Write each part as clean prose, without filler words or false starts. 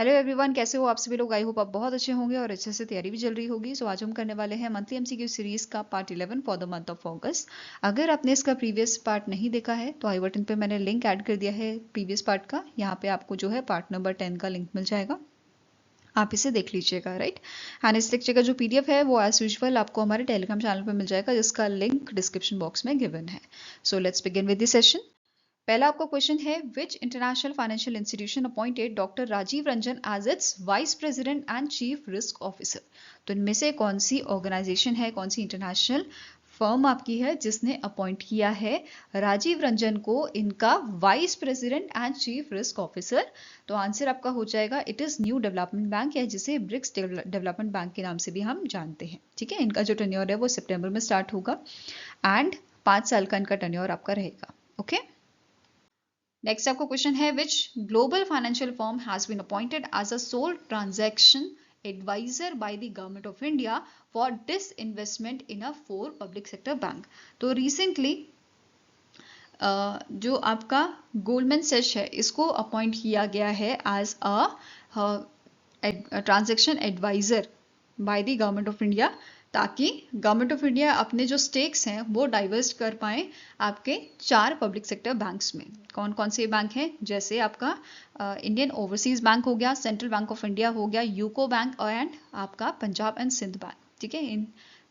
Hello everyone, कैसे हो आप सभी लोग। आई होप आप बहुत अच्छे होंगे और अच्छे से तैयारी भी चल रही होगी। सो आज हम करने वाले हैं मंथली एमसीक्यू सीरीज का part 11 for the month of अगस्त। अगर आपने इसका प्रीवियस पार्ट नहीं देखा है तो आई बटन पे मैंने लिंक ऐड कर दिया है प्रीवियस पार्ट का। यहाँ पे आपको जो है पार्ट नंबर 10 का लिंक मिल जाएगा, आप इसे देख लीजिएगा, राइट। एंड इस लेक्चर का जो पीडीएफ है वो एज यूजुअल आपको हमारे टेलीग्राम चैनल पर मिल जाएगा, जिसका लिंक डिस्क्रिप्शन बॉक्स में गिवन है। So let's begin with this session. पहला आपका क्वेश्चन है, which international financial institution appointed doctor Rajiv Ranjan as its vice president and chief risk officer. तो इनमें से कौन सी ऑर्गेनाइजेशन है, कौन सी इंटरनेशनल फर्म आपकी है जिसने अपॉइंट किया है राजीव रंजन को इनका vice president and chief risk officer. तो आंसर आपका हो जाएगा it is new development bank, या जिसे ब्रिक्स डेवलपमेंट बैंक के नाम से भी हम जानते हैं। ठीक है, इनका जो टेन्योर है वो सितंबर में स्टार्ट होगा एंड 5 साल का इनका टेन्योर आपका रहेगा। ओके, नेक्स्ट आपको क्वेश्चन है, which global financial firm has been appointed as a sole transaction adviser by the government of India for disinvestment in a 4 public sector bank. तो रिसेंटली जो आपका गोल्डमैन सैच है इसको appoint किया गया है as a transaction adviser by the government of India, ताकि government of India अपने जो स्टेक्स हैं वो डाइवर्स्ट कर पाए आपके 4 पब्लिक सेक्टर बैंक्स में। कौन कौन से बैंक हैं, जैसे आपका इंडियन ओवरसीज बैंक हो गया, सेंट्रल बैंक ऑफ इंडिया हो गया, यूको बैंक एंड आपका पंजाब एंड सिंध बैंक। ठीक है, इन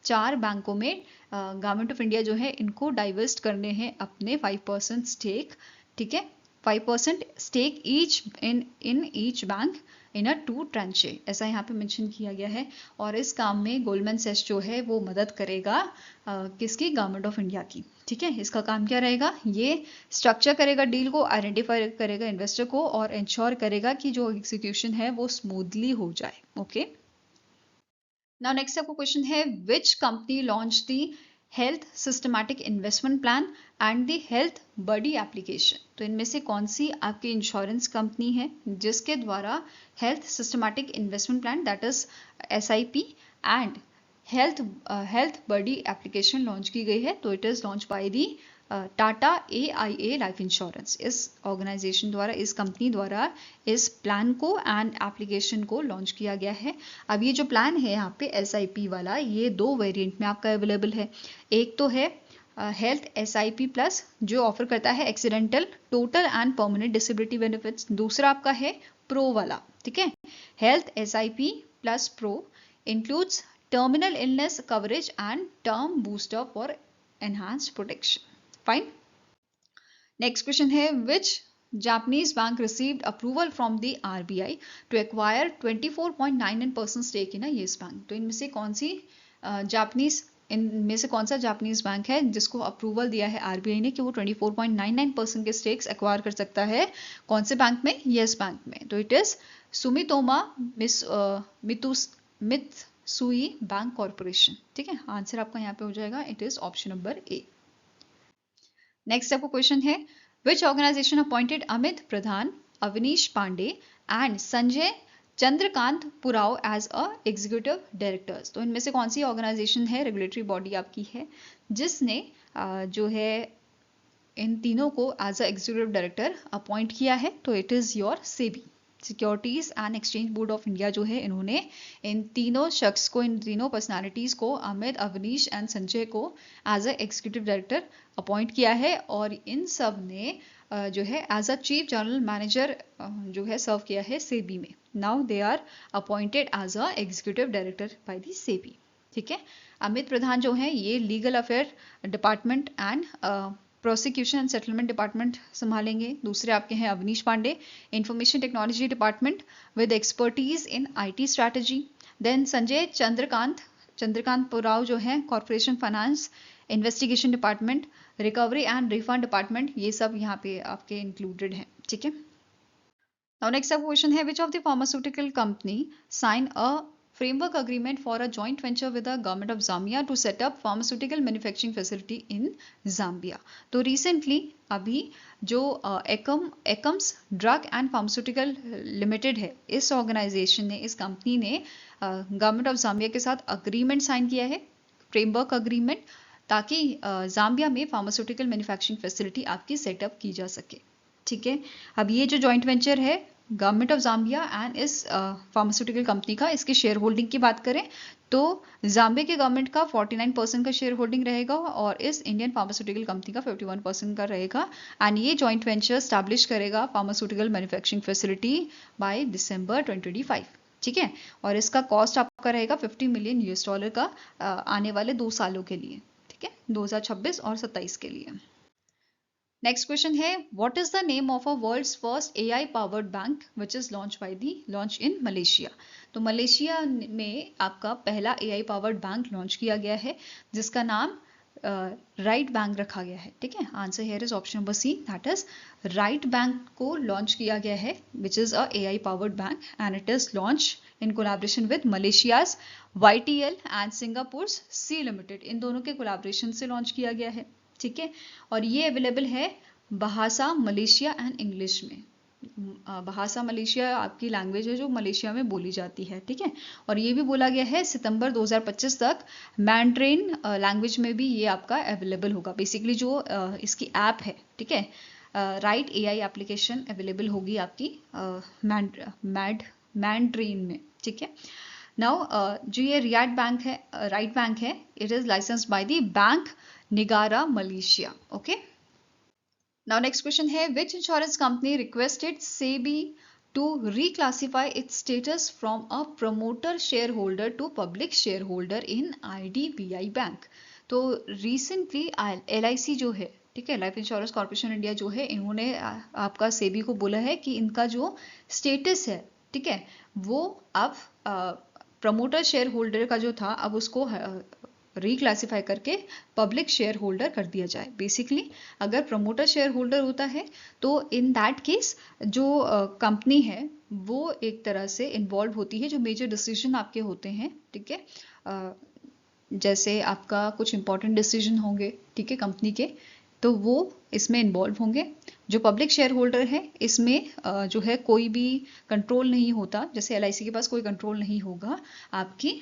4 बैंकों में गवर्नमेंट ऑफ इंडिया जो है इनको डाइवर्स्ट करने हैं अपने 5% स्टेक। ठीक है, 5% stake each in each bank in a 2 tranche, ऐसा यहाँ पे मेंशन किया गया है। और इस काम में गोल्डमैन सैच जो है वो मदद करेगा किसकी, गवर्नमेंट ऑफ इंडिया की। ठीक है, इसका काम क्या रहेगा, ये स्ट्रक्चर करेगा डील को, आइडेंटिफाई करेगा इन्वेस्टर को और इंश्योर करेगा कि जो एग्जीक्यूशन है वो स्मूथली हो जाए। ओके, नाउ नेक्स्ट आपको क्वेश्चन है, which company launch the health systematic investment plan and the health buddy application. तो इनमें से कौन सी आपकी इंश्योरेंस कंपनी है जिसके द्वारा health systematic investment plan that is SIP and health buddy application launch की गई है। तो it is launch by the Tata AIA life insurance. इस ऑर्गेनाइजेशन द्वारा, इस कंपनी द्वारा इस प्लान को एंड एप्लीकेशन को लॉन्च किया गया है। अब ये जो प्लान है यहाँ पे SIP वाला, ये 2 वेरिएंट में आपका अवेलेबल है। एक तो है हेल्थ SIP प्लस, जो ऑफर करता है accidental, total and permanent disability benefits. दूसरा आपका है प्रो वाला। ठीक है, health SIP plus pro includes terminal illness coverage and term booster for enhanced protection. Fine, next question है, विच Japanese bank received approval from the RBI to acquire 24.99% stake in a Yes Bank। तो इनमें से कौन सी इनमें से कौन सा Japanese bank है जिसको अप्रूवल दिया है RBI ने कि वो 24.99% के स्टेक्स एक्वायर कर सकता है, कौन से बैंक में, येस बैंक में। तो it is Sumitomo Mitsui Bank Corporation. ठीक है, आंसर आपका यहाँ पे हो जाएगा it is option number A। Next आपको क्वेश्चन है, which organisation appointed Amit Pradhan, Avnish Pandey and Sanjay Chandrakant Purav as a executive directors. तो इनमें से कौन सी ऑर्गेनाइजेशन है, रेगुलेटरी बॉडी आपकी है, जिसने जो है इन तीनों को as a executive director appoint किया है। तो it is your SEBI, securities and exchange board of India जो है, इन्होंने इन तीनों शख्स को, इन तीनों पर्सनालिटीज को, अमित, अवनीश एंड संजय को as a executive director appoint किया है। और इन सब ने जो है as a chief general manager जो है सर्व किया है सेबी में। Now they are appointed as a executive director by the SEBI. ठीक है, अमित प्रधान जो है ये legal affair department and prosecution and settlement department संभालेंगे। दूसरे आपके हैं Avnish Pandey, information technology department with expertise in IT strategy. Then Sanjay Chandrakant पुराव जो है corporation finance, investigation department, recovery and refund department, ये सब यहाँ पे आपके इंक्लूडेड हैं। ठीक है, नाउ नेक्स्ट आपका क्वेश्चन है, which of the pharmaceutical company sign a framework agreement for a joint venture with the government of Zambia to set up pharmaceutical manufacturing facility in Zambia। तो recently अभी जो Akums drug and pharmaceutical limited है, इस organisation ने, इस company ने government of Zambia के साथ अग्रीमेंट साइन किया है, फ्रेमवर्क अग्रीमेंट, ताकि जाम्बिया में फार्मास्यूटिकल मैन्युफैक्चरिंग फैसिलिटी आपकी सेटअप की जा सके। ठीक है, अब ये जो जॉइंट वेंचर है गवर्नमेंट ऑफ जाम्बिया एंड इस फार्मास्यूटिकल कंपनी का, इसकी शेयर होल्डिंग की बात करें तो जाम्बिया के गवर्नमेंट का 49% का शेयर होल्डिंग रहेगा और इस इंडियन फार्मास्यूटिकल कंपनी का 51% का रहेगा। एंड ये जॉइंट वेंचर स्टैब्लिश करेगा pharmaceutical manufacturing facility by December 2025। ठीक है, और इसका कॉस्ट आपका रहेगा $50 मिलियन का आने वाले 2 सालों के लिए। ठीक है, 2026 और 27 के लिए। नेक्स्ट क्वेश्चन है, what is the name of a world's first AI powered bank which is launch in Malaysia. तो मलेशिया में आपका पहला एआई पावर्ड बैंक लॉन्च किया गया है जिसका नाम राइट बैंक रखा गया है। ठीक है, answer here is option number C, that is Ryt bank को लॉन्च किया गया है which is a AI powered bank and it is launch in collaboration with Malaysia's YTL and Singapore Sea limited. इन दोनों के कोलैबोरेशन से launch किया गया है। ठीक है, और ये अवेलेबल है बहासा मलेशिया एंड इंग्लिश में। बहासा मलेशिया आपकी लैंग्वेज है जो मलेशिया में बोली जाती है। ठीक है, और ये भी बोला गया है सितंबर 2025 तक मैंड्रिन लैंग्वेज में भी ये आपका अवेलेबल होगा। बेसिकली जो इसकी ऐप है, ठीक है, राइट एआई एप्लीकेशन अवेलेबल होगी आपकी मैंड्रिन में। ठीक है, नाउ जो ये रियाट बैंक है, राइट बैंक है, it is licensed by the Bank Negara Malaysia. Okay, now next question है, which insurance company requested SEBI to reclassify its status from a promoter shareholder to public shareholder in IDBI Bank। तो recently LIC जो है, ठीक है, life insurance corporation India जो है, इन्होंने आपका सेबी को बोला है कि इनका जो स्टेटस है, ठीक है, वो अब प्रमोटर शेयर होल्डर का जो था अब उसको रिक्लासीफाई करके पब्लिक शेयर होल्डर कर दिया जाए। बेसिकली अगर प्रमोटर शेयर होल्डर होता है तो इन दैट केस जो कंपनी है वो एक तरह से इन्वॉल्व होती है, जो मेजर डिसीजन आपके होते हैं, ठीक है, जैसे आपका कुछ इंपॉर्टेंट डिसीजन होंगे, ठीक है, कंपनी के, तो वो इसमें इन्वॉल्व होंगे। जो पब्लिक शेयर होल्डर है इसमें जो है कोई भी कंट्रोल नहीं होता, जैसे LIC के पास कोई कंट्रोल नहीं होगा आपकी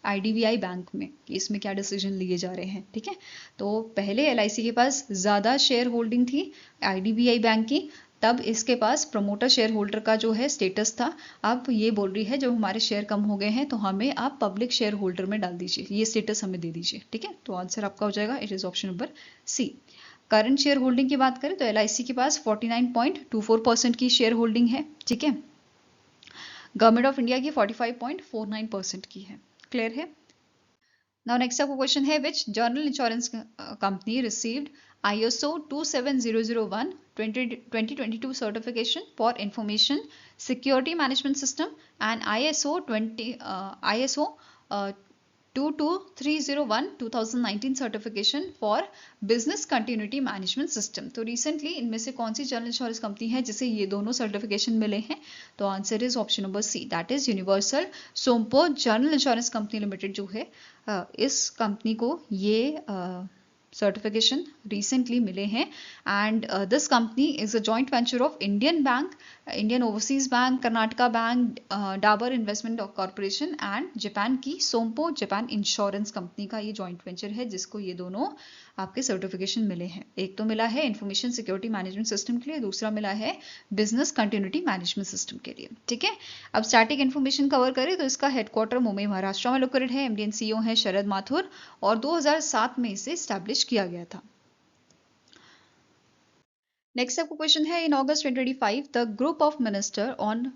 IDBI बैंक में कि इसमें क्या डिसीजन लिए जा रहे हैं। ठीक है, तो पहले LIC के पास ज़्यादा शेयर होल्डिंग थी IDBI बैंक की, तब इसके पास प्रमोटर शेयर होल्डर का जो है स्टेटस था। अब ये बोल रही है जब हमारे शेयर कम हो गए हैं तो हमें आप पब्लिक शेयर होल्डर में डाल दीजिए, ये स्टेटस हमें दे दीजिए। ठीक है, तो आंसर आपका हो जाएगा, it is option number C. Current share holding की बात करें तो LIC के पास 49.24% की शेयर होल्डिंग है। ठीक है, गवर्नमेंट ऑफ इंडिया की 45.49% की है। क्लियर है। नाउ नेक्स्ट आपका क्वेश्चन है, which general insurance company received ISO 27001 2022 certification for information security management system and ISO 22301 2019 certification for business continuity management system. तो रिसेंटली इनमें से कौन सी जनरल इंश्योरेंस कंपनी है जिसे ये दोनों सर्टिफिकेशन मिले हैं? तो answer is option number C, that is Universal Sompo General insurance Company Limited जो है, इस कंपनी को ये सर्टिफिकेशन रिसेंटली मिले हैं। And this company is a joint venture of Indian bank, Indian overseas bank, Karnataka bank, Dabur investment corporation and Japan की सोमपो Japan insurance company का ये जॉइंट वेंचर है जिसको ये दोनों आपके सर्टिफिकेशन मिले हैं। एक तो मिला है इंफॉर्मेशन सिक्योरिटी मैनेजमेंट सिस्टम के लिए, दूसरा मिला है बिजनेस कंटिन्यूटी मैनेजमेंट सिस्टम के लिए। ठीक है, अब स्टैटिक इन्फॉर्मेशन कवर करें तो इसका हेडक्वार्टर मुंबई महाराष्ट्र में लोकेटेड है। MD & CEO है शरद माथुर और 2007 में इसे स्टैब्लिश किया गया था। नेक्स्ट आपको क्वेश्चन है, in August 2025 the group of minister on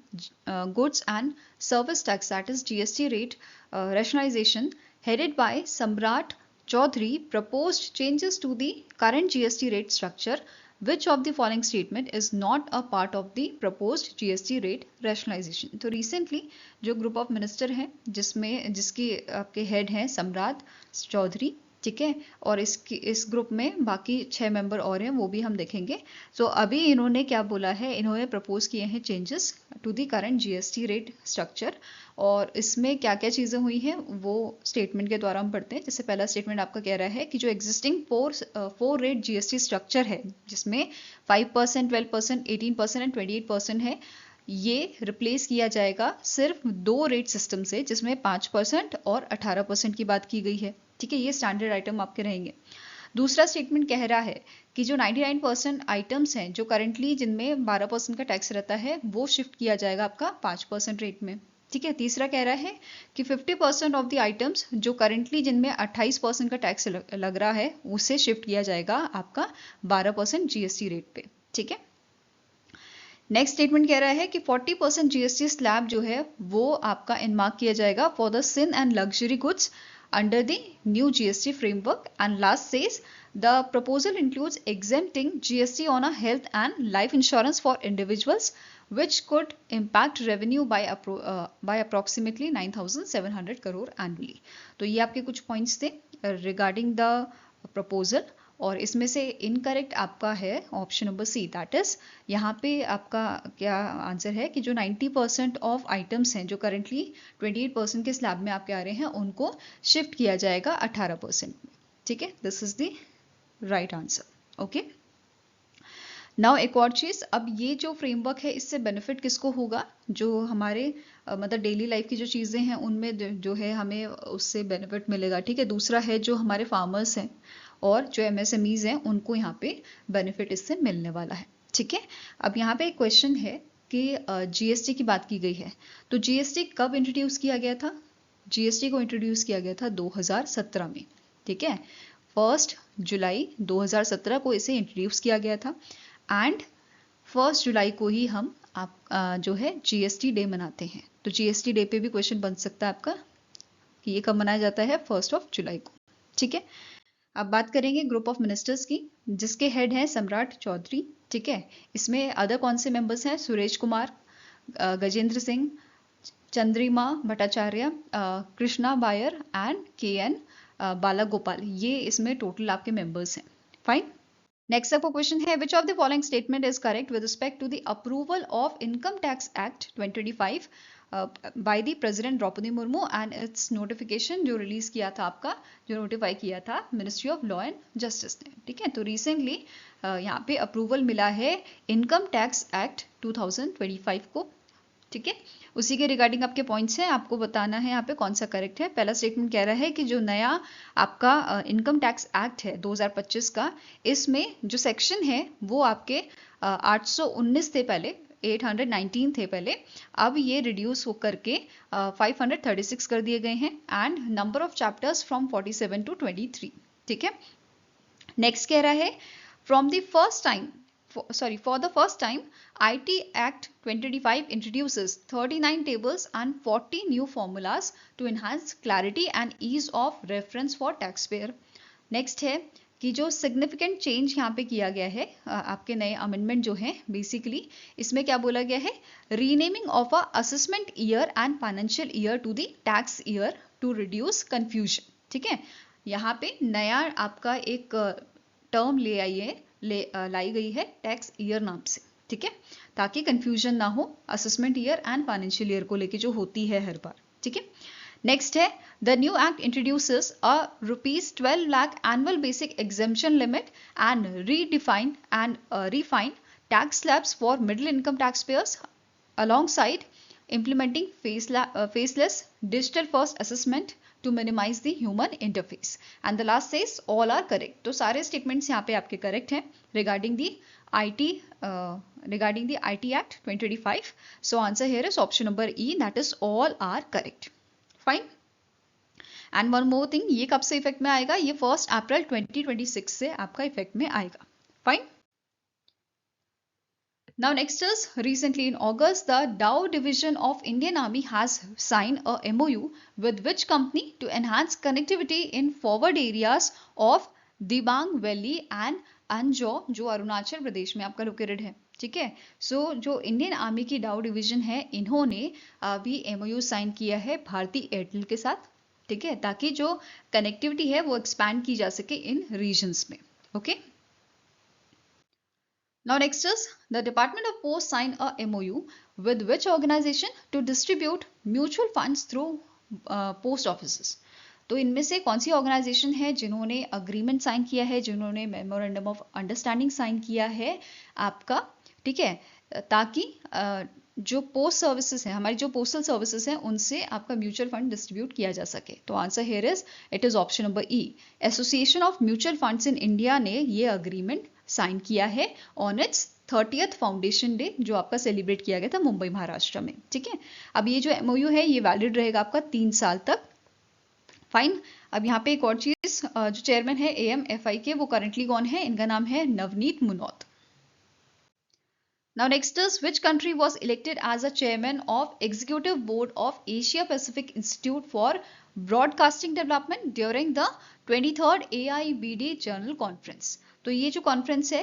goods and service tax that is GST rate rationalisation headed by Samrat Chaudhary proposed changes to the current GST rate structure. Which of the following statement is not a part of the proposed GST rate rationalization? तो recently जो group of minister हैं जिसकी आपके head हैं सम्राट चौधरी, ठीक है, और इस ग्रुप में बाकी 6 मेंबर और हैं, वो भी हम देखेंगे। तो अभी इन्होंने क्या बोला है, इन्होंने प्रपोज किए हैं changes to the current GST rate structure, और इसमें क्या क्या चीज़ें हुई हैं वो स्टेटमेंट के द्वारा हम पढ़ते हैं। जैसे पहला स्टेटमेंट आपका कह रहा है कि जो एग्जिस्टिंग 4 रेट GST स्ट्रक्चर है जिसमें 5%, 12%, 18% एंड 28% है, ये रिप्लेस किया जाएगा सिर्फ 2 रेट सिस्टम से जिसमें 5% और 18% की बात की गई है। ठीक है, ये स्टैंडर्ड आइटम आपके रहेंगे। दूसरा स्टेटमेंट कह रहा है कि जो 99% आइटम्स हैं जो करंटली जिनमें 12% का टैक्स रहता है वो शिफ्ट किया जाएगा आपका 5% रेट में। ठीक है, तीसरा कह रहा है कि 50% ऑफ द आइटम्स जो करंटली जिनमें 28% का टैक्स लग रहा है उसे शिफ्ट किया जाएगा आपका 12% जीएसटी रेट पे। ठीक है, नेक्स्ट स्टेटमेंट कह रहा है कि 40% जीएसटी स्लैब जो है वो आपका इनमार्क किया जाएगा for the sin and luxury goods under the new GST framework. And last says the proposal includes exempting GST on a health and life insurance for individuals, which could impact revenue by approximately 9,700 crore annually. तो ये आपके कुछ points थे regarding the proposal, और इसमें से incorrect आपका है option number C, that is यहाँ पे आपका क्या आंसर है कि जो 90% ऑफ आइटम्स हैं जो करेंटली 28% के स्लैब में आपके आ रहे हैं उनको शिफ्ट किया जाएगा 18% में। ठीक है, this is the right answer. Okay, now एक और चीज़, अब ये जो फ्रेमवर्क है इससे बेनिफिट किसको होगा? जो हमारे मतलब डेली लाइफ की जो चीज़ें हैं उनमें जो है हमें उससे बेनिफिट मिलेगा। ठीक है, दूसरा है जो हमारे फार्मर्स हैं और जो एमएसएमईज हैं उनको यहाँ पे बेनिफिट इससे मिलने वाला है। ठीक है, अब यहाँ पे एक क्वेश्चन है कि जीएसटी की बात की गई है, तो जीएसटी कब इंट्रोड्यूस किया गया था? जीएसटी को इंट्रोड्यूस किया गया था 2017 में। ठीक है, 1 जुलाई 2017 को इसे इंट्रोड्यूस किया गया था एंड 1 जुलाई को ही हम जो है जीएसटी डे मनाते हैं। तो जीएसटी डे पे भी क्वेश्चन बन सकता है आपका कि ये कब मनाया जाता है? 1 जुलाई को। ठीक है, अब बात करेंगे ग्रुप ऑफ मिनिस्टर्स की, जिसके हेड हैं सम्राट चौधरी। ठीक है, इसमें अदर कौन से मेंबर्स हैं? सुरेश कुमार, गजेंद्र सिंह, चंद्रिमा भट्टाचार्य, कृष्णा बायर एंड KN बालागोपाल, ये इसमें टोटल आपके मेंबर्स हैं। फाइन, नेक्स्ट आपका क्वेश्चन है which of the following statement is correct with respect to the approval of income tax act 2025 by the president Draupadi Murmu and its notification जो रिलीज किया था आपका, जो नोटिफाई किया था ministry of law and justice ने। ठीक है, तो रिसेंटली यहाँ पे अप्रूवल मिला है इनकम टैक्स एक्ट 2025 को। ठीक है, उसी के रिगार्डिंग आपके पॉइंट्स हैं, आपको बताना है यहाँ पे कौन सा करेक्ट है। पहला स्टेटमेंट कह रहा है कि जो नया आपका इनकम टैक्स एक्ट है 2025 का, इसमें जो सेक्शन है वो आपके 819 थे पहले, 819 थे पहले, अब ये रिड्यूस होकर के 536 कर दिए गए हैं and number of chapters from 47 to 23। ठीक है, नेक्स्ट कह रहा है from the first time for the first time, IT Act 2025 introduces 39 tables and 40 new formulas to enhance clarity and ease of reference for taxpayer. Next है कि जो significant change यहाँ पे किया गया है, आपके नए amendment जो हैं basically इसमें क्या बोला गया है? renaming of a assessment year and financial year to the tax year to reduce confusion. ठीक है, यहाँ पे नया आपका एक टर्म लाई गई है टैक्स ईयर नाम से। ठीक है, ताकि कंफ्यूजन ना हो assessment year and financial year को लेके जो होती है हर बार। ठीक है, नेक्स्ट है the new act introduces a ₹12 lakh annual basic exemption limit and redefine and refine tax slabs for middle income tax payers alongside implementing faceless digital first assessment to minimize the human interface. And the last says all are correct. तो सारे statements यहाँ पे आपके correct हैं regarding the IT Act 2025. So answer here is option number E, that is all are correct. Fine. And one more thing, ये कब से effect में आएगा? ये 1 अप्रैल 2026 से आपका इफेक्ट में आएगा। Fine. Now next is, recently in August, the Dow division of Indian Army has signed a MOU with which company to enhance connectivity in forward areas of Dibang Valley and Anjo, जो अरुणाचल प्रदेश में आपका located है। ठीक है, सो जो Indian army की डाउ division है इन्होंने अभी MOU साइन किया है भारती एयरटेल के साथ। ठीक है, ताकि जो कनेक्टिविटी है वो एक्सपैंड की जा सके इन रीजन्स में। Okay, Now next is the Department of Post signed a MOU with which organization to distribute mutual funds through post offices. तो इनमें से कौन सी ऑर्गेनाइजेशन है जिन्होंने अग्रीमेंट साइन किया है, जिन्होंने मेमोरेंडम ऑफ अंडरस्टैंडिंग साइन किया है आपका? ठीक है, ताकि जो पोस्ट सर्विसेज है, हमारी जो पोस्टल सर्विसेज हैं, उनसे आपका म्यूचुअल फंड डिस्ट्रीब्यूट किया जा सके। तो answer here is it is option number E. Association of mutual funds in India ने ये अग्रीमेंट साइन किया है on it's 30th foundation day, जो आपका सेलिब्रेट किया गया था मुंबई महाराष्ट्र में। ठीक है, अब ये जो एमओयू है ये वैलिड रहेगा आपका 3 साल तक। फाइन। अब यहाँ पे एक और चीज, जो चेयरमैन है AMFI के, वो करंटली कौन है? इनका नाम है Navneet Munot. Now next is, which country was elected as a chairman of Executive Board of Asia Pacific Institute for Broadcasting Development during the 23rd AIBD General Conference? तो ये जो कॉन्फ्रेंस है,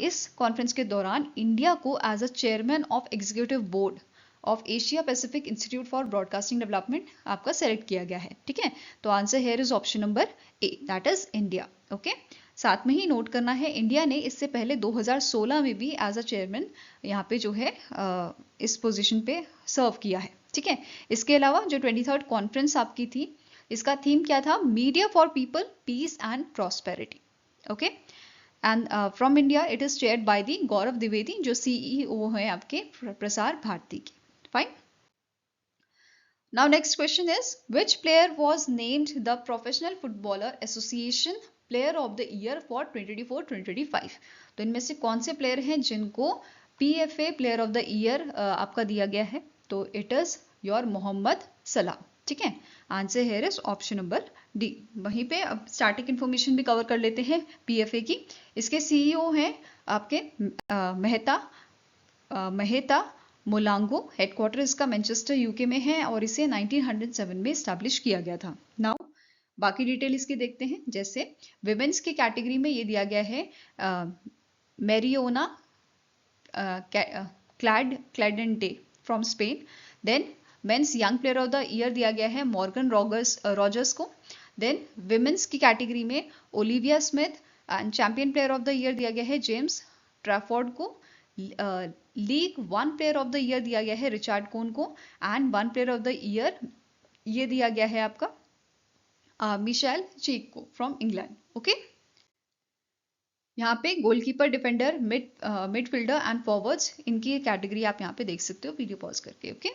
इस कॉन्फ्रेंस के दौरान इंडिया को as a chairman of executive board of Asia Pacific Institute for Broadcasting Development आपका select किया गया है। ठीक है, तो answer here is option number A, that is India. Okay, साथ में ही नोट करना है, इंडिया ने इससे पहले 2016 में भी एज अ चेयरमैन यहाँ पे जो है इस पोजीशन पे सर्व किया है। ठीक है, इसके अलावा जो 23rd कॉन्फ्रेंस आपकी थी, इसका थीम क्या था? Media for people, peace and prosperity. Okay, and from India it is chaired by the Gaurav Dwivedi, जो CEO हैं आपके प्रसार भारती के। Fine. Now next question is, which player was named the Professional Footballer Association player of the year for 2024-2025? तो इनमें से कौन से player हैं जिनको PFA player of the year आपका दिया गया है? तो इट इज योर मोहम्मद सलाम। ठीक है, answer here is option number D. वहीं पे अब स्टार्टिंग इन्फॉर्मेशन भी कवर कर लेते हैं PFA की। इसके CEO हैं आपके मेहता मोलांगो। हेडक्वार्टर इसका मैनचेस्टर UK में है और इसे 1907 में स्टैब्लिश किया गया था। नाउ बाकी डिटेल इसकी देखते हैं। जैसे विमेंस की कैटेगरी में ये दिया गया है Mariona Caldentey from Spain. Then men's young player of the year दिया गया है मॉर्गन रॉजर्स को। देन विमेंस की कैटेगरी में Olivia Smith, and champion player of the year दिया गया है जेम्स ट्रैफोर्ड को। League 1 player of the year दिया गया है रिचार्ड कोन को, and 1 player of the year ये दिया गया है आपका मिशेल चीक को फ्रॉम इंग्लैंड। ओके, यहाँ पे goalkeeper, defender, midfielder and forwards, इनकी कैटेगरी आप यहाँ पे देख सकते हो वीडियो पॉज करके। Okay,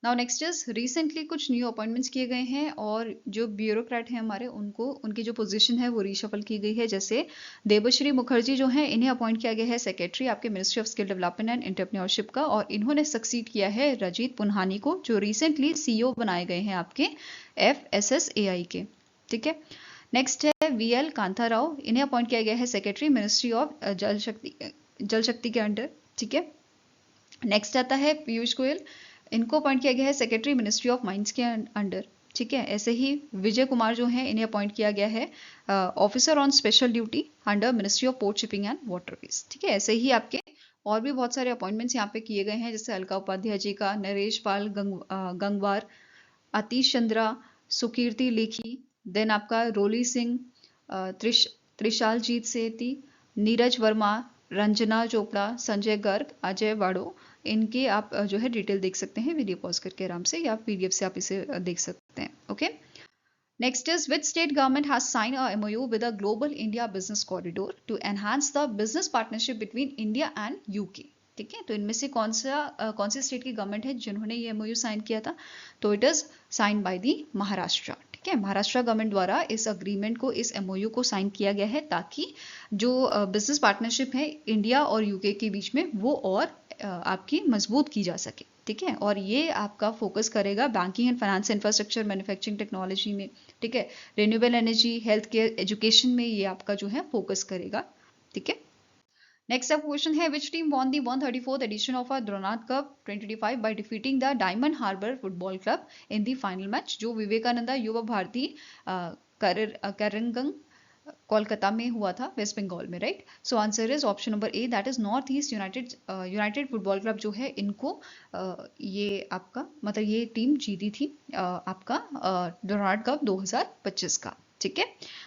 now next is, recently कुछ न्यू अपॉइंटमेंट्स किए गए हैं और जो ब्यूरोक्रेट हैं हमारे, उनको उनकी जो पोजीशन है वो रीशफल की गई है। जैसे देबश्री मुखर्जी जो है, इन्हें अपॉइंट किया गया है सेक्रेटरी आपके ministry of skill development and entrepreneurship का, और इन्होंने सक्सीड किया है रजीत पुन्हानी को, जो रिसेंटली CEO बनाए गए हैं आपके FSSAI के। ठीक है, नेक्स्ट है VL कांता राव, इन्हें अपॉइंट किया गया है सेक्रेटरी मिनिस्ट्री ऑफ जल शक्ति के अंडर। ठीक है, नेक्स्ट आता है पीयूष गोयल, इनको अपॉइंट किया गया है सेक्रेटरी मिनिस्ट्री ऑफ माइंस के अंडर। ठीक है, ऐसे ही विजय कुमार जो हैं, इन्हें अपॉइंट किया गया है officer on special duty under ministry of port shipping and waterways. ठीक है, ऐसे ही आपके और भी बहुत सारे अपॉइंटमेंट्स यहाँ पे किए गए हैं, जैसे अलका उपाध्याय जी का, नरेश पाल गंगवार, आतिश चंद्रा, सुकीर्ति लेखी, देन आपका रोली सिंह, त्रिशालजीत सेठी, नीरज वर्मा, रंजना चोपड़ा, संजय गर्ग, अजय वाड़ो, इनके आप जो है डिटेल देख सकते हैं वीडियो पॉज करके आराम से, या PDF से आप इसे देख सकते हैं। Okay, next is, which state government has sign a MOU with a global India business corridor to enhance the business partnership between India and UK? ठीक है, तो इनमें से कौन सी स्टेट की गवर्नमेंट है जिन्होंने ये MOU साइन किया था? तो it is sine by the Maharashtra. ठीक है, महाराष्ट्र गवर्नमेंट द्वारा इस अग्रीमेंट को, इस MOU को साइन किया गया है, ताकि जो बिजनेस पार्टनरशिप है इंडिया और UK के बीच में, वो और आपकी मजबूत की जा सके। ठीक है, और ये आपका फोकस करेगा banking and finance infrastructure, manufacturing technology में। ठीक है, renewable energy, health care, education में ये आपका जो है फोकस करेगा। ठीक है, नेक्स्ट अब क्वेश्चन है, which team won the 134th edition of Durand Cup 2025 by defeating the Diamond Harbour Football Club in the final match? जो विवेकानंदा युवा भारती करंगंग कोलकाता में हुआ था, वेस्ट बंगाल में, right? So answer is option number A, that is north east United football club जो है, इनको ये आपका मतलब ये टीम जीती थी आपका डोनाल्ड कप 2025 का। ठीक है,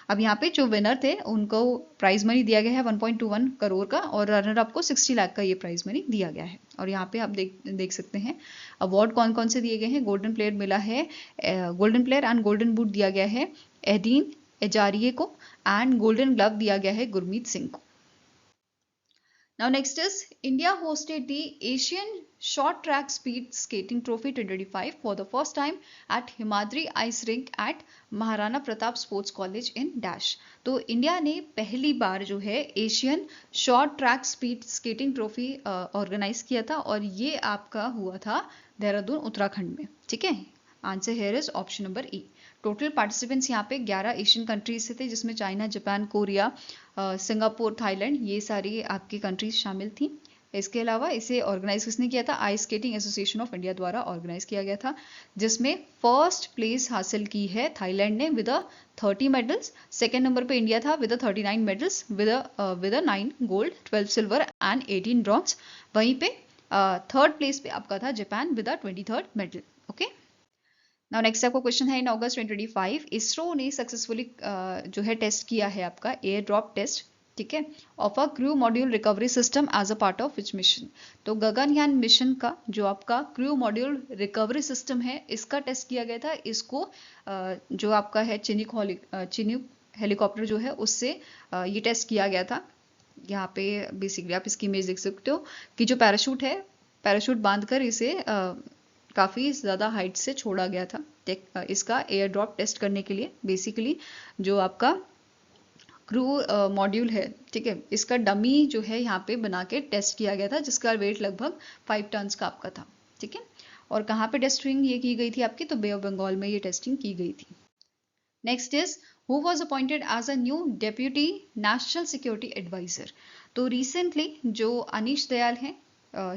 अब यहाँ पे जो विनर थे उनको प्राइज मनी दिया गया है 1.21 करोड़ का, और रनर अप को 60 लाख का ये प्राइज मनी दिया गया है। और यहाँ पे आप देख सकते हैं अवार्ड कौन कौन से दिए गए हैं। गोल्डन प्लेयर मिला है, golden player and golden boot दिया गया है एडीन एजारिये को, एंड गोल्डन ग्लव दिया गया है गुरमीत सिंह को। Now next is India hosted the Asian Short Track Speed Skating Trophy 2025 for the first time at Himadri Ice Rink at Maharana Pratap sports college in डैश। तो इंडिया ने पहली बार जो है Asian short track speed skating trophy organise किया था और ये आपका हुआ था देहरादून उत्तराखंड में। ठीक है, answer here is option number E. Total participants यहाँ पे 11 एशियन कंट्रीज से थे, जिसमें China, Japan, Korea, Singapore, Thailand, ये सारी आपकी कंट्रीज शामिल थी। इसके अलावा इसे ऑर्गेनाइज किसने किया था? Ice skating association of India द्वारा ऑर्गेनाइज किया गया था, जिसमें फर्स्ट प्लेस हासिल की है थाईलैंड ने विद 30 मेडल्स। सेकेंड नंबर पे इंडिया था with 39 medals with 9 gold, 12 silver and 18 bronze. वहीं पे थर्ड प्लेस पे आपका था Japan with 23rd medal. Okay, now next आपका क्वेश्चन है, इन अगस्त 2025 इसरो ने सक्सेसफुली जो है टेस्ट किया है आपका एयर ड्रॉप टेस्ट, ठीक है, of a crew module recovery system as a part of which mission. तो गगनयान मिशन का जो आपका क्रू मॉड्यूल रिकवरी सिस्टम है, इसका टेस्ट किया गया था। इसको जो आपका है चिन्यूक हेलीकॉप्टर जो है उससे ये टेस्ट किया गया था। यहाँ पे बेसिकली आप इसकी इमेज देख सकते हो कि जो पैराशूट है, पैराशूट बांधकर इसे काफ़ी ज़्यादा हाइट से छोड़ा गया था इसका एयर ड्रॉप टेस्ट करने के लिए। बेसिकली जो आपका क्रू मॉड्यूल है, ठीक है, इसका डमी जो है यहाँ पे बना के टेस्ट किया गया था, जिसका वेट लगभग 5 टन्स का आपका था। ठीक है, और कहाँ पे टेस्टिंग ये की गई थी आपकी? तो बे ऑफ बंगाल में ये टेस्टिंग की गई थी। Next is who was appointed as a new deputy national security adviser. तो रिसेंटली जो अनीश दयाल हैं,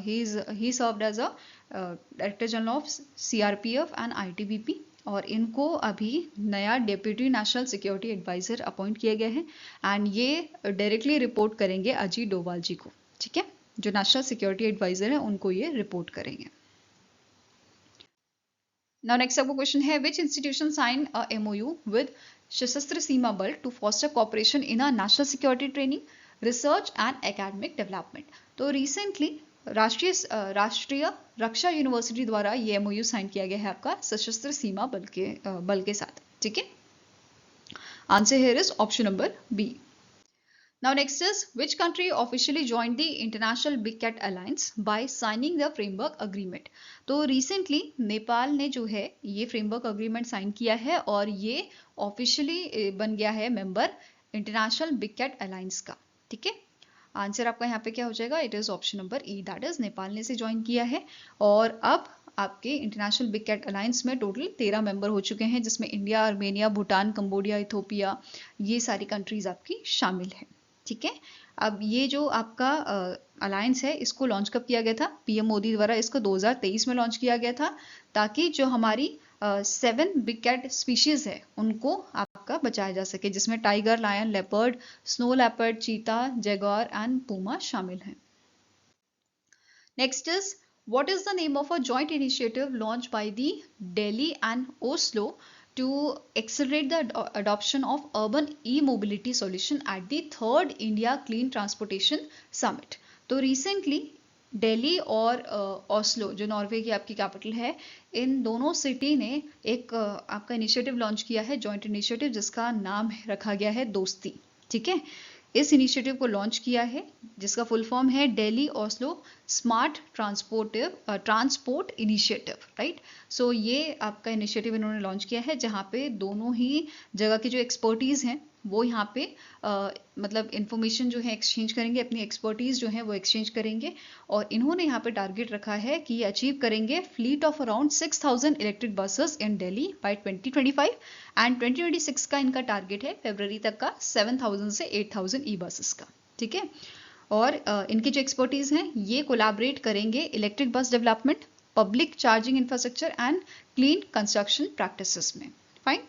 he served as a director general of CRPF and ITBP, और इनको अभी नया deputy national security adviser appoint किया गया है एंड ये डायरेक्टली रिपोर्ट करेंगे अजीत डोभाल जी को। ठीक है, जो नेशनल सिक्योरिटी एडवाइजर है उनको ये रिपोर्ट करेंगे। नाउ नेक्स्ट आपका क्वेश्चन है, which institution sign a MOU with Sashastra Seema Bal to foster cooperation in a national security training, research and academic development. तो रिसेंटली राष्ट्रीय रक्षा यूनिवर्सिटी द्वारा ये MOU साइन किया गया है आपका सशस्त्र सीमा बल के साथ। ठीक है, answer here is option number B. Now next is, which country officially joined the International Big Cat Alliance by signing the framework agreement? तो recently नेपाल ने जो है ये framework agreement sign किया है और ये officially बन गया है member International Big Cat Alliance का। ठीक है, आंसर आपका यहाँ पे क्या हो जाएगा? It is option number E, that is Nepal ने इसे ज्वाइन किया है। और अब आपके इंटरनेशनल बिग कैट अलायंस में टोटल 13 मेंबर हो चुके हैं, जिसमें India, Armenia, Bhutan, Cambodia, Ethiopia, ये सारी कंट्रीज आपकी शामिल है। ठीक है, अब ये जो आपका अलायंस है इसको लॉन्च कब किया गया था? PM मोदी द्वारा इसको 2023 में लॉन्च किया गया था, ताकि जो हमारी 7 बिग कैट स्पीशीज है उनको आपका बचाया जा सके, जिसमें tiger, lion, leopard, snow leopard, cheetah, jaguar and puma शामिल हैं। Next is, what is the name of a joint initiative launched by the Delhi and Oslo to accelerate the adoption of urban e-mobility solution at the 3rd India Clean Transportation Summit? तो recently Delhi और Oslo, जो Norway की आपकी capital है, इन दोनों city ने एक आपका इनिशिएटिव लॉन्च किया है, जॉइंट इनिशिएटिव, जिसका नाम रखा गया है दोस्ती। ठीक है, इस इनिशिएटिव को लॉन्च किया है जिसका फुल फॉर्म है Delhi Oslo smart transport initiative, right. So ये आपका इनिशिएटिव इन्होंने लॉन्च किया है, जहाँ पे दोनों ही जगह की जो एक्सपर्टीज़ हैं वो यहाँ पे मतलब इंफॉर्मेशन जो है एक्सचेंज करेंगे, अपनी एक्सपर्टीज़ जो है वो एक्सचेंज करेंगे। और इन्होंने यहाँ पे टारगेट रखा है कि ये अचीव करेंगे fleet of around 6000 electric buses in Delhi by 2025 and 2026 का इनका टारगेट है फरवरी तक का 7000 से 8000 ई बसेस का। ठीक है, और इनकी जो एक्सपर्टीज़ हैं ये कोलैबोरेट करेंगे electric bus development, public charging infrastructure and clean construction practices में। Fine.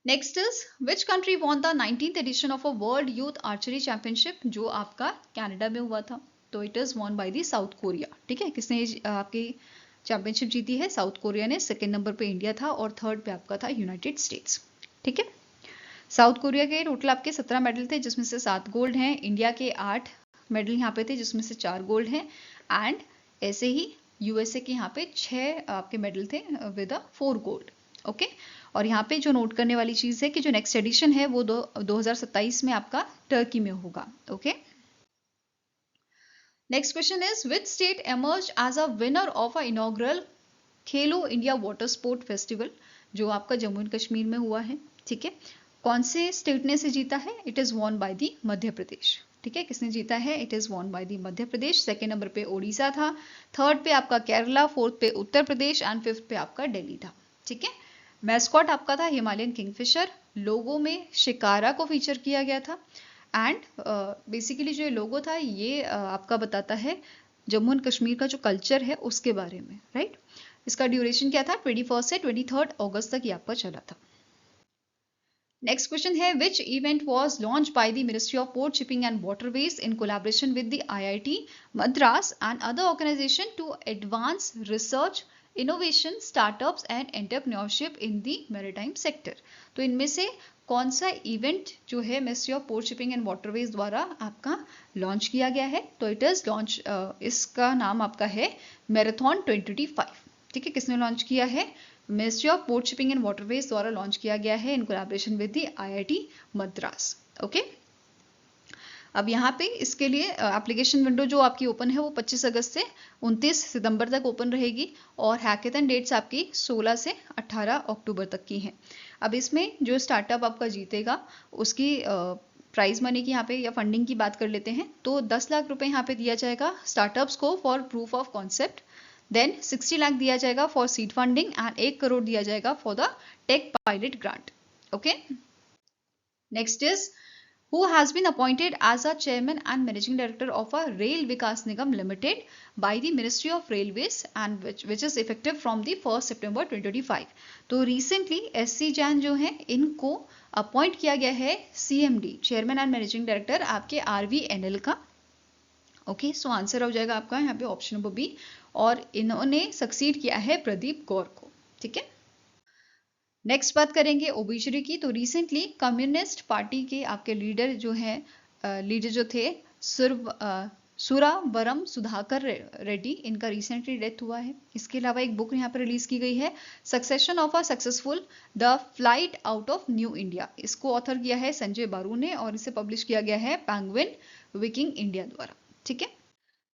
Next is, which country won the 19th edition of a world youth archery championship, जो आपका कनाडा में हुआ था। तो it is won by the South Korea. ठीक है, किसने आपकी चैंपियनशिप जीती है? साउथ कोरिया ने। सेकेंड नंबर पे इंडिया था और थर्ड पे आपका था यूनाइटेड स्टेट्स। ठीक है, साउथ कोरिया के टोटल आपके 17 मेडल थे, जिसमें से 7 गोल्ड हैं। इंडिया के 8 मेडल यहाँ पे थे, जिसमें से 4 गोल्ड हैं। एंड ऐसे ही USA के यहाँ पे 6 आपके मेडल थे विद 4 गोल्ड। ओके, और यहाँ पे जो नोट करने वाली चीज़ है कि जो नेक्स्ट एडिशन है वो 2027 में आपका टर्की में होगा। Okay, next question is which state emerge as a winner of a inaugural Khelo India water sport festival, जो आपका जम्मू एंड कश्मीर में हुआ है, ठीक है। कौन से स्टेट ने से जीता है? It is won by the Madhya Pradesh, ठीक है। किसने जीता है? It is won by the Madhya Pradesh. Second number पे ओडिशा था, थर्ड पे आपका केरला, फोर्थ पे उत्तर प्रदेश एंड फिफ्थ पे आपका दिल्ली था, ठीक है। मैस्कॉट आपका था हिमालयन किंगफिशर, लोगो में शिकारा को फीचर किया गया था एंड बेसिकली जो लोगो था ये आपका बताता है जम्मू एंड कश्मीर का जो कल्चर है उसके बारे में, राइट। इसका ड्यूरेशन क्या था? 21 से 23 अगस्त तक ये आपका चला था। नेक्स्ट क्वेश्चन है which event was launch by the ministry of port shipping and waterways in collaboration with the IIT Madras and other organisation to advance research innovation startups and entrepreneurship in the maritime sector. तो इनमें से कौन सा event जो है ministry of port shipping and waterways द्वारा आपका launch किया गया है? तो इट इज लॉन्च, इसका नाम आपका है मैराथन 2025, ठीक है। किसने लॉन्च किया है? Ministry of port shipping and waterways द्वारा लॉन्च किया गया है इन collaboration with the IIT Madras, okay. अब यहाँ पे इसके लिए एप्लीकेशन विंडो जो आपकी ओपन है वो 25 अगस्त से 29 सितंबर तक ओपन रहेगी और हैकेथन डेट्स आपकी 16 से 18 अक्टूबर तक की हैं। अब इसमें जो स्टार्टअप आपका जीतेगा उसकी प्राइज मनी की यहाँ पे या फंडिंग की बात कर लेते हैं तो 10 लाख रुपए यहाँ पे दिया जाएगा स्टार्टअप्स को for proof of concept. Then 60 lakh दिया जाएगा for seed funding and 1 crore दिया जाएगा for the tech pilot grant, okay. Next is who has been appointed as a chairman and managing director of a Rail Vikas Nigam Limited by the Ministry of Railways and which is effective from the 1st September 2025। तो recently SC Jain जो है इनको appoint किया गया है CMD chairman and managing director आपके RVNL का, okay. So answer हो जाएगा आपका यहाँ पे ऑप्शन नंबर बी और इन्होंने सक्सीड किया है प्रदीप गौर को, ठीक है। नेक्स्ट बात करेंगे ओबेचरी की। तो रिसेंटली कम्युनिस्ट पार्टी के आपके लीडर जो हैं लीडर जो थे सुरावरम सुधाकर रेड्डी, इनका रिसेंटली डेथ हुआ है। इसके अलावा एक बुक यहाँ पर रिलीज की गई है succession of a successful the flight out of new India. इसको ऑथर किया है संजय बारू ने और इसे पब्लिश किया गया है पेंगुइन विकिंग इंडिया द्वारा, ठीक है।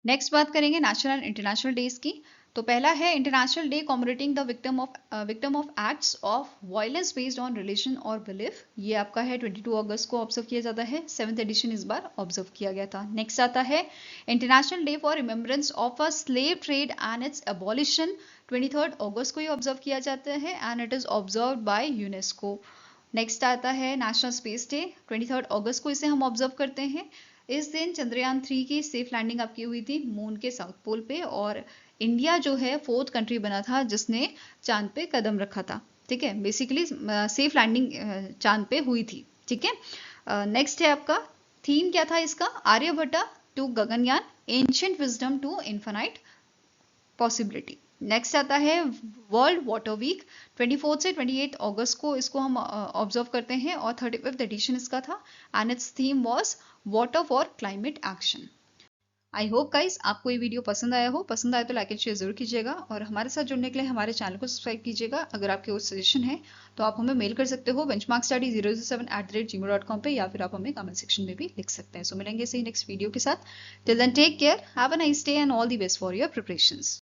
नेक्स्ट बात करेंगे नेशनल एंड इंटरनेशनल डेज की। तो पहला है international day commemorating the victim of acts of violence based on religion और बिलीफ। ये आपका है 22 अगस्त को ऑब्जर्व किया जाता है, 7th एडिशन इस बार ऑब्जर्व किया गया था। नेक्स्ट आता है international day for remembrance of a slave trade and it's abolition, 23 अगस्त को ही ऑब्जर्व किया जाता है and it is observe by UNESCO. Next आता है नेशनल स्पेस डे, 23 अगस्त को इसे हम ऑब्जर्व करते हैं। इस दिन चंद्रयान 3 की सेफ लैंडिंग आपकी हुई थी मून के साउथ पोल पे और इंडिया जो है 4th कंट्री बना था जिसने चांद पे कदम रखा था, ठीक है। बेसिकली सेफ लैंडिंग चांद पे हुई थी, ठीक है। नेक्स्ट है आपका थीम क्या था इसका? Aryabhatta to Gaganyaan, ancient wisdom to infinite possibility. Next आता है वर्ल्ड वाटर वीक, 24 से 28 अगस्त को इसको हम ऑब्जर्व करते हैं और 35th एडिशन इसका था and it's theme was water for climate action. I hope guys आपको ये वीडियो पसंद आया हो, पसंद आए तो लाइक एंड शेयर जरूर कीजिएगा और हमारे साथ जुड़ने के लिए हमारे चैनल को सब्सक्राइब कीजिएगा। अगर आपके कोई सजेशन है तो आप हमें मेल कर सकते हो benchmarkstudy007@gmail.com पे या फिर आप हमें कमेंट सेक्शन में भी लिख सकते हैं। सो मिलेंगे इसी नेक्स्ट वीडियो के साथ। Till then take care, have a nice day and all the best for your preparations.